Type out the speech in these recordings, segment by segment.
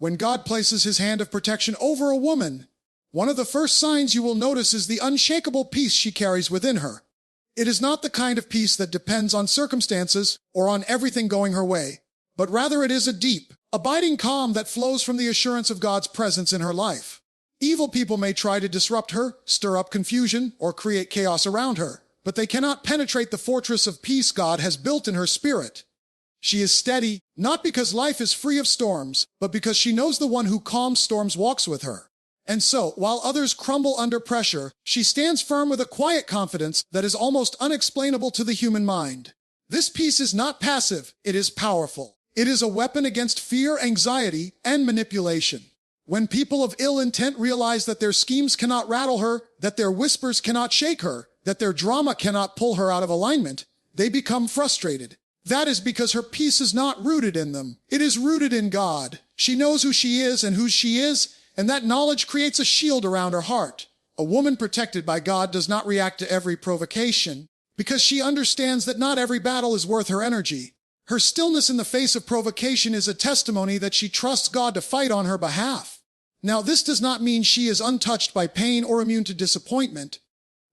When God places his hand of protection over a woman, one of the first signs you will notice is the unshakable peace she carries within her. It is not the kind of peace that depends on circumstances or on everything going her way, but rather it is a deep, abiding calm that flows from the assurance of God's presence in her life. Evil people may try to disrupt her, stir up confusion, or create chaos around her, but they cannot penetrate the fortress of peace God has built in her spirit. She is steady, not because life is free of storms, but because she knows the one who calms storms walks with her. And so, while others crumble under pressure, she stands firm with a quiet confidence that is almost unexplainable to the human mind. This peace is not passive, it is powerful. It is a weapon against fear, anxiety, and manipulation. When people of ill intent realize that their schemes cannot rattle her, that their whispers cannot shake her, that their drama cannot pull her out of alignment, they become frustrated. That is because her peace is not rooted in them. It is rooted in God. She knows who she is and whose she is, and that knowledge creates a shield around her heart. A woman protected by God does not react to every provocation, because she understands that not every battle is worth her energy. Her stillness in the face of provocation is a testimony that she trusts God to fight on her behalf. Now, this does not mean she is untouched by pain or immune to disappointment.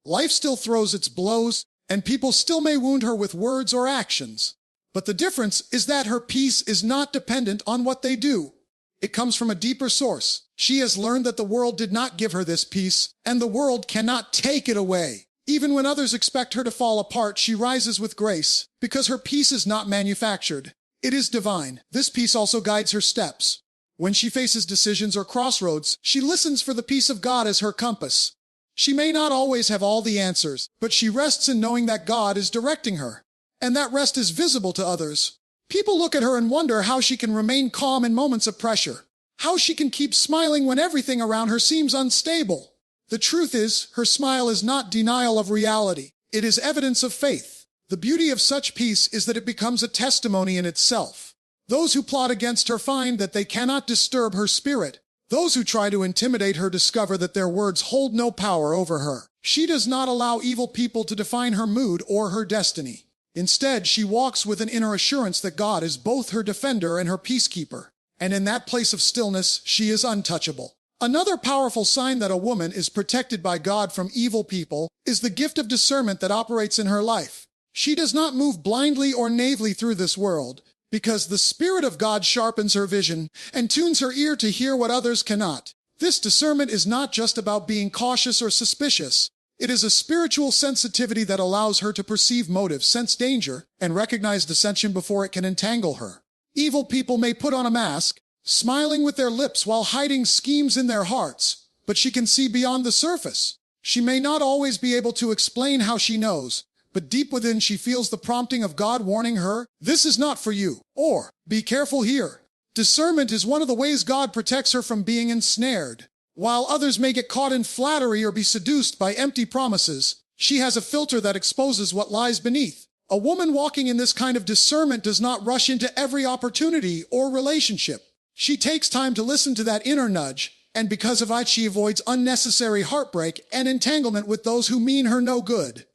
Life still throws its blows, and people still may wound her with words or actions. But the difference is that her peace is not dependent on what they do. It comes from a deeper source. She has learned that the world did not give her this peace, and the world cannot take it away. Even when others expect her to fall apart, she rises with grace, because her peace is not manufactured. It is divine. This peace also guides her steps. When she faces decisions or crossroads, she listens for the peace of God as her compass. She may not always have all the answers, but she rests in knowing that God is directing her. And that rest is visible to others. People look at her and wonder how she can remain calm in moments of pressure, how she can keep smiling when everything around her seems unstable. The truth is, her smile is not denial of reality. It is evidence of faith. The beauty of such peace is that it becomes a testimony in itself. Those who plot against her find that they cannot disturb her spirit. Those who try to intimidate her discover that their words hold no power over her. She does not allow evil people to define her mood or her destiny. Instead, she walks with an inner assurance that God is both her defender and her peacekeeper. And in that place of stillness, she is untouchable. Another powerful sign that a woman is protected by God from evil people is the gift of discernment that operates in her life. She does not move blindly or naively through this world, because the Spirit of God sharpens her vision and tunes her ear to hear what others cannot. This discernment is not just about being cautious or suspicious. It is a spiritual sensitivity that allows her to perceive motives, sense danger, and recognize dissension before it can entangle her. Evil people may put on a mask, smiling with their lips while hiding schemes in their hearts, but she can see beyond the surface. She may not always be able to explain how she knows, but deep within she feels the prompting of God warning her, "This is not for you," or "Be careful here." Discernment is one of the ways God protects her from being ensnared. While others may get caught in flattery or be seduced by empty promises, she has a filter that exposes what lies beneath. A woman walking in this kind of discernment does not rush into every opportunity or relationship. She takes time to listen to that inner nudge, and because of that she avoids unnecessary heartbreak and entanglement with those who mean her no good.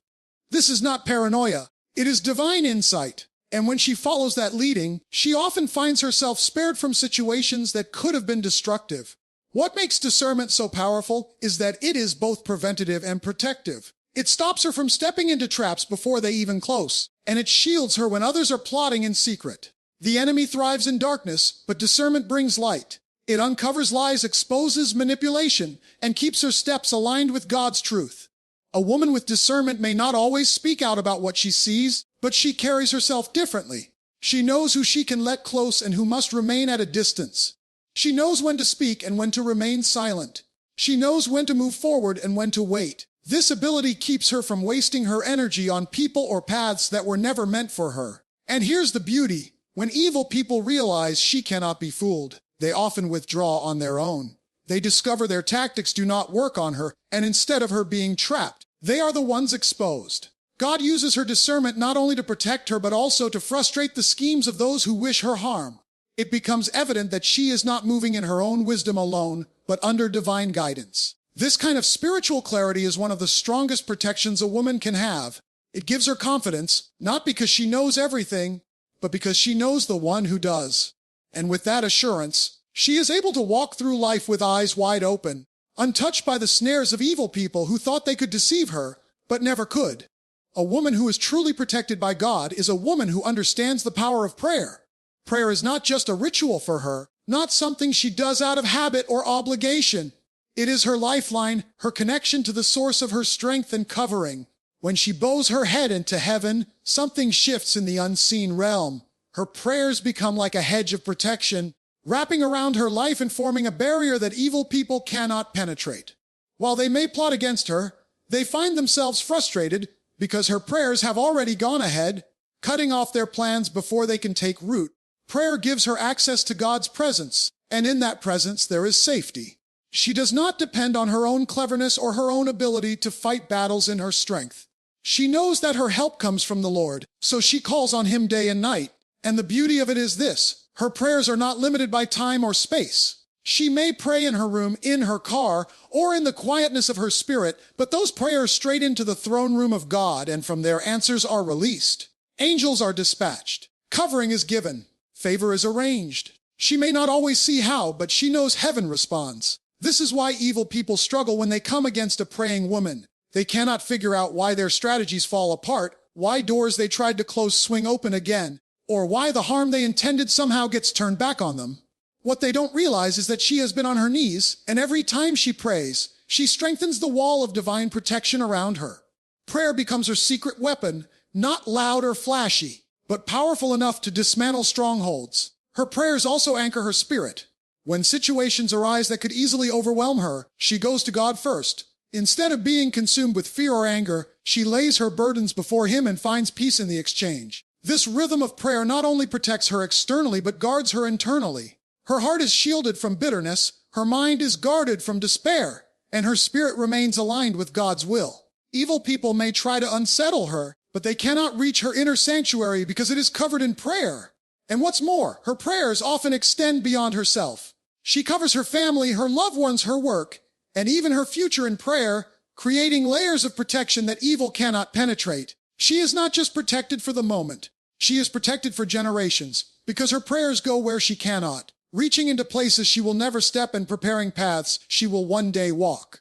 This is not paranoia, it is divine insight. And when she follows that leading, she often finds herself spared from situations that could have been destructive. What makes discernment so powerful is that it is both preventative and protective. It stops her from stepping into traps before they even close, and it shields her when others are plotting in secret. The enemy thrives in darkness, but discernment brings light. It uncovers lies, exposes manipulation, and keeps her steps aligned with God's truth. A woman with discernment may not always speak out about what she sees, but she carries herself differently. She knows who she can let close and who must remain at a distance. She knows when to speak and when to remain silent. She knows when to move forward and when to wait. This ability keeps her from wasting her energy on people or paths that were never meant for her. And here's the beauty. When evil people realize she cannot be fooled, they often withdraw on their own. They discover their tactics do not work on her, and instead of her being trapped, they are the ones exposed. God uses her discernment not only to protect her, but also to frustrate the schemes of those who wish her harm. It becomes evident that she is not moving in her own wisdom alone, but under divine guidance. This kind of spiritual clarity is one of the strongest protections a woman can have. It gives her confidence, not because she knows everything, but because she knows the one who does. And with that assurance, She is able to walk through life with eyes wide open, untouched by the snares of evil people who thought they could deceive her, but never could. A woman who is truly protected by God is a woman who understands the power of prayer. Prayer is not just a ritual for her, not something she does out of habit or obligation. It is her lifeline, her connection to the source of her strength and covering. When she bows her head into heaven, something shifts in the unseen realm. Her prayers become like a hedge of protection, wrapping around her life and forming a barrier that evil people cannot penetrate. While they may plot against her, they find themselves frustrated because her prayers have already gone ahead, cutting off their plans before they can take root. Prayer gives her access to God's presence, and in that presence there is safety. She does not depend on her own cleverness or her own ability to fight battles in her strength. She knows that her help comes from the Lord, so she calls on Him day and night. And the beauty of it is this: her prayers are not limited by time or space. She may pray in her room, in her car, or in the quietness of her spirit, but those prayers straight into the throne room of God, and from there answers are released. Angels are dispatched. Covering is given. Favor is arranged. She may not always see how, but she knows heaven responds. This is why evil people struggle when they come against a praying woman. They cannot figure out why their strategies fall apart, why doors they tried to close swing open again, or why the harm they intended somehow gets turned back on them. What they don't realize is that she has been on her knees, and every time she prays, she strengthens the wall of divine protection around her. Prayer becomes her secret weapon, not loud or flashy, but powerful enough to dismantle strongholds. Her prayers also anchor her spirit. When situations arise that could easily overwhelm her, she goes to God first. Instead of being consumed with fear or anger, she lays her burdens before Him and finds peace in the exchange. This rhythm of prayer not only protects her externally but guards her internally. Her heart is shielded from bitterness, her mind is guarded from despair, and her spirit remains aligned with God's will. Evil people may try to unsettle her, but they cannot reach her inner sanctuary because it is covered in prayer. And what's more, her prayers often extend beyond herself. She covers her family, her loved ones, her work, and even her future in prayer, creating layers of protection that evil cannot penetrate. She is not just protected for the moment. She is protected for generations, because her prayers go where she cannot, reaching into places she will never step and preparing paths she will one day walk.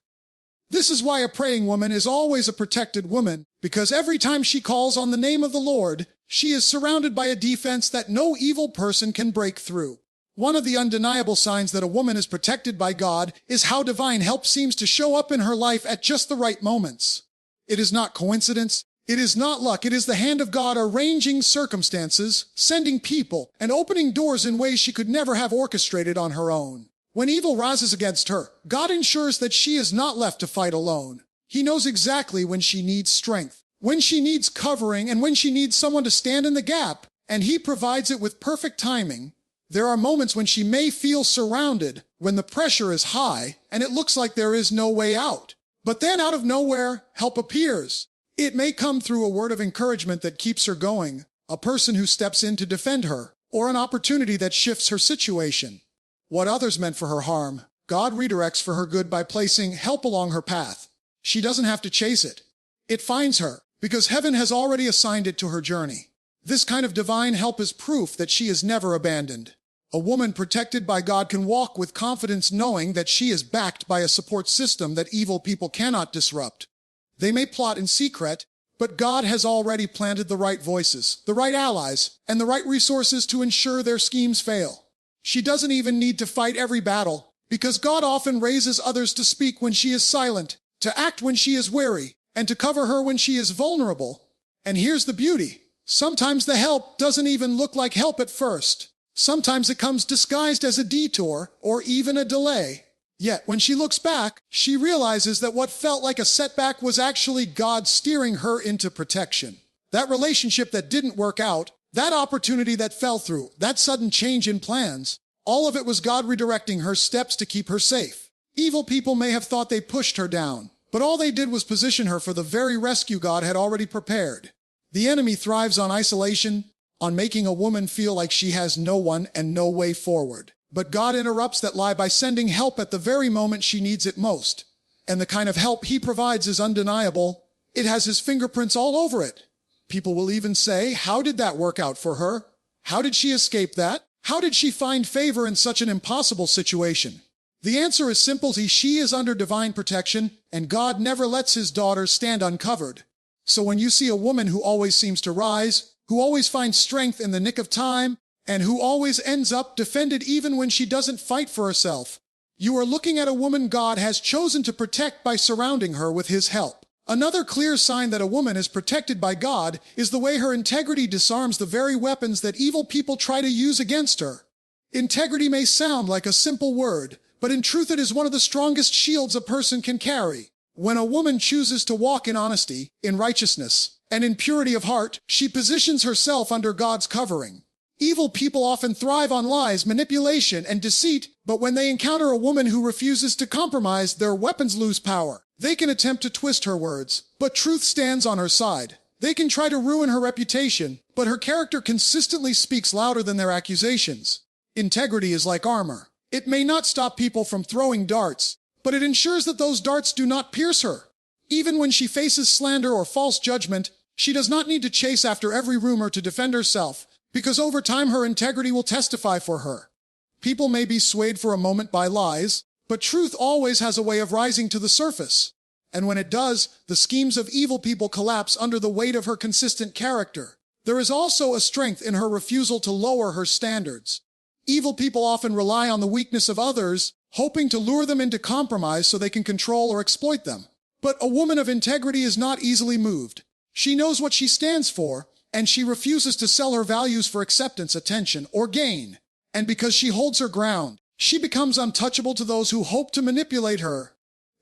This is why a praying woman is always a protected woman, because every time she calls on the name of the Lord, she is surrounded by a defense that no evil person can break through. One of the undeniable signs that a woman is protected by God is how divine help seems to show up in her life at just the right moments. It is not coincidence. It is not luck. It is the hand of God arranging circumstances, sending people, and opening doors in ways she could never have orchestrated on her own. When evil rises against her, God ensures that she is not left to fight alone. He knows exactly when she needs strength, when she needs covering, and when she needs someone to stand in the gap, and He provides it with perfect timing. There are moments when she may feel surrounded, when the pressure is high, and it looks like there is no way out. But then out of nowhere, help appears. It may come through a word of encouragement that keeps her going, a person who steps in to defend her, or an opportunity that shifts her situation. What others meant for her harm, God redirects for her good by placing help along her path. She doesn't have to chase it. It finds her, because heaven has already assigned it to her journey. This kind of divine help is proof that she is never abandoned. A woman protected by God can walk with confidence knowing that she is backed by a support system that evil people cannot disrupt. They may plot in secret, but God has already planted the right voices, the right allies, and the right resources to ensure their schemes fail. She doesn't even need to fight every battle, because God often raises others to speak when she is silent, to act when she is weary, and to cover her when she is vulnerable. And here's the beauty. Sometimes the help doesn't even look like help at first. Sometimes it comes disguised as a detour or even a delay. Yet when she looks back, she realizes that what felt like a setback was actually God steering her into protection. That relationship that didn't work out, that opportunity that fell through, that sudden change in plans, all of it was God redirecting her steps to keep her safe. Evil people may have thought they pushed her down, but all they did was position her for the very rescue God had already prepared. The enemy thrives on isolation, on making a woman feel like she has no one and no way forward. But God interrupts that lie by sending help at the very moment she needs it most. And the kind of help He provides is undeniable. It has His fingerprints all over it. People will even say, how did that work out for her? How did she escape that? How did she find favor in such an impossible situation? The answer is simple. She is under divine protection, and God never lets his daughters stand uncovered. So when you see a woman who always seems to rise, who always finds strength in the nick of time, and who always ends up defended even when she doesn't fight for herself, you are looking at a woman God has chosen to protect by surrounding her with his help. Another clear sign that a woman is protected by God is the way her integrity disarms the very weapons that evil people try to use against her. Integrity may sound like a simple word, but in truth it is one of the strongest shields a person can carry. When a woman chooses to walk in honesty, in righteousness, and in purity of heart, she positions herself under God's covering. Evil people often thrive on lies, manipulation, and deceit, but when they encounter a woman who refuses to compromise, their weapons lose power. They can attempt to twist her words, but truth stands on her side. They can try to ruin her reputation, but her character consistently speaks louder than their accusations. Integrity is like armor. It may not stop people from throwing darts, but it ensures that those darts do not pierce her. Even when she faces slander or false judgment, she does not need to chase after every rumor to defend herself, because over time her integrity will testify for her. People may be swayed for a moment by lies, but truth always has a way of rising to the surface. And when it does, the schemes of evil people collapse under the weight of her consistent character. There is also a strength in her refusal to lower her standards. Evil people often rely on the weakness of others, hoping to lure them into compromise so they can control or exploit them. But a woman of integrity is not easily moved. She knows what she stands for, and she refuses to sell her values for acceptance, attention, or gain. And because she holds her ground, she becomes untouchable to those who hope to manipulate her.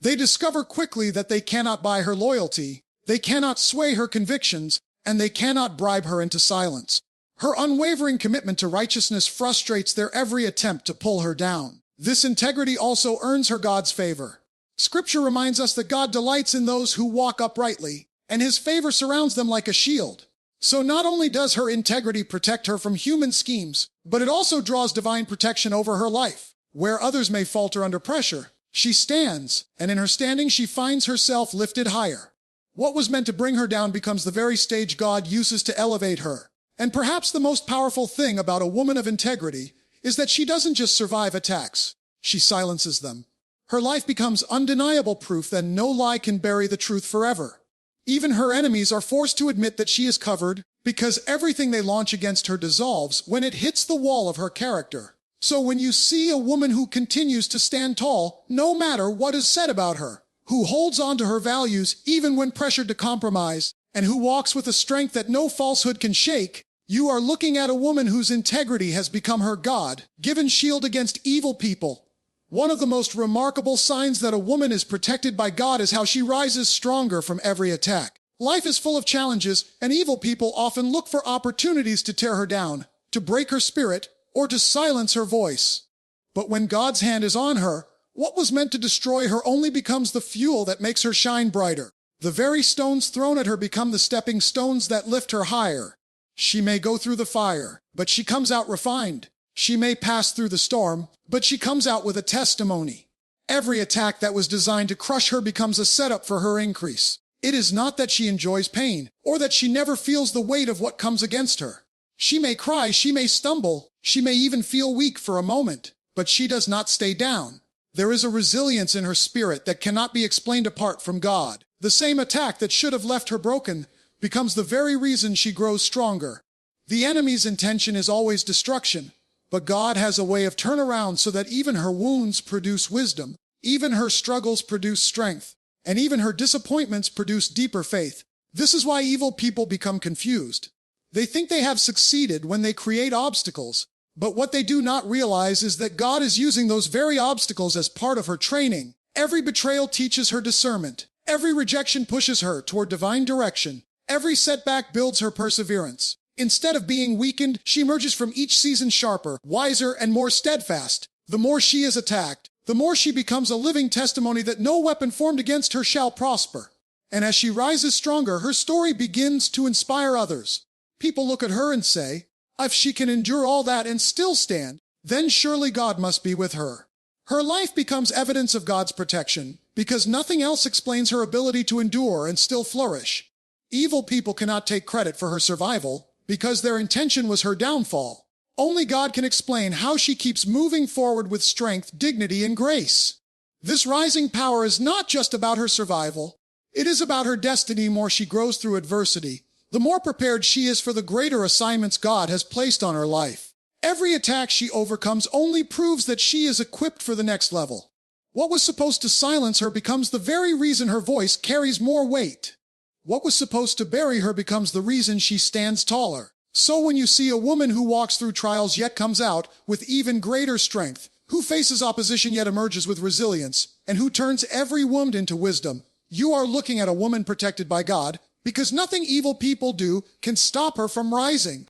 They discover quickly that they cannot buy her loyalty, they cannot sway her convictions, and they cannot bribe her into silence. Her unwavering commitment to righteousness frustrates their every attempt to pull her down. This integrity also earns her God's favor. Scripture reminds us that God delights in those who walk uprightly, and his favor surrounds them like a shield. So not only does her integrity protect her from human schemes, but it also draws divine protection over her life. Where others may falter under pressure, she stands, and in her standing she finds herself lifted higher. What was meant to bring her down becomes the very stage God uses to elevate her. And perhaps the most powerful thing about a woman of integrity is that she doesn't just survive attacks, she silences them. Her life becomes undeniable proof that no lie can bury the truth forever. Even her enemies are forced to admit that she is covered, because everything they launch against her dissolves when it hits the wall of her character. So when you see a woman who continues to stand tall, no matter what is said about her, who holds on to her values even when pressured to compromise, and who walks with a strength that no falsehood can shake, you are looking at a woman whose integrity has become her God-given shield against evil people. One of the most remarkable signs that a woman is protected by God is how she rises stronger from every attack. Life is full of challenges, and evil people often look for opportunities to tear her down, to break her spirit, or to silence her voice. But when God's hand is on her, what was meant to destroy her only becomes the fuel that makes her shine brighter. The very stones thrown at her become the stepping stones that lift her higher. She may go through the fire, but she comes out refined. She may pass through the storm, but she comes out with a testimony. Every attack that was designed to crush her becomes a setup for her increase. It is not that she enjoys pain, or that she never feels the weight of what comes against her. She may cry, she may stumble, she may even feel weak for a moment, but she does not stay down. There is a resilience in her spirit that cannot be explained apart from God. The same attack that should have left her broken becomes the very reason she grows stronger. The enemy's intention is always destruction, but God has a way of turnaround so that even her wounds produce wisdom, even her struggles produce strength, and even her disappointments produce deeper faith. This is why evil people become confused. They think they have succeeded when they create obstacles, but what they do not realize is that God is using those very obstacles as part of her training. Every betrayal teaches her discernment. Every rejection pushes her toward divine direction. Every setback builds her perseverance. Instead of being weakened, she emerges from each season sharper, wiser, and more steadfast. The more she is attacked, the more she becomes a living testimony that no weapon formed against her shall prosper. And as she rises stronger, her story begins to inspire others. People look at her and say, if she can endure all that and still stand, then surely God must be with her. Her life becomes evidence of God's protection, because nothing else explains her ability to endure and still flourish. Evil people cannot take credit for her survival, because their intention was her downfall. Only God can explain how she keeps moving forward with strength, dignity, and grace. This rising power is not just about her survival. It is about her destiny. The more she grows through adversity, the more prepared she is for the greater assignments God has placed on her life. Every attack she overcomes only proves that she is equipped for the next level. What was supposed to silence her becomes the very reason her voice carries more weight. What was supposed to bury her becomes the reason she stands taller. So when you see a woman who walks through trials yet comes out with even greater strength, who faces opposition yet emerges with resilience, and who turns every wound into wisdom, you are looking at a woman protected by God, because nothing evil people do can stop her from rising.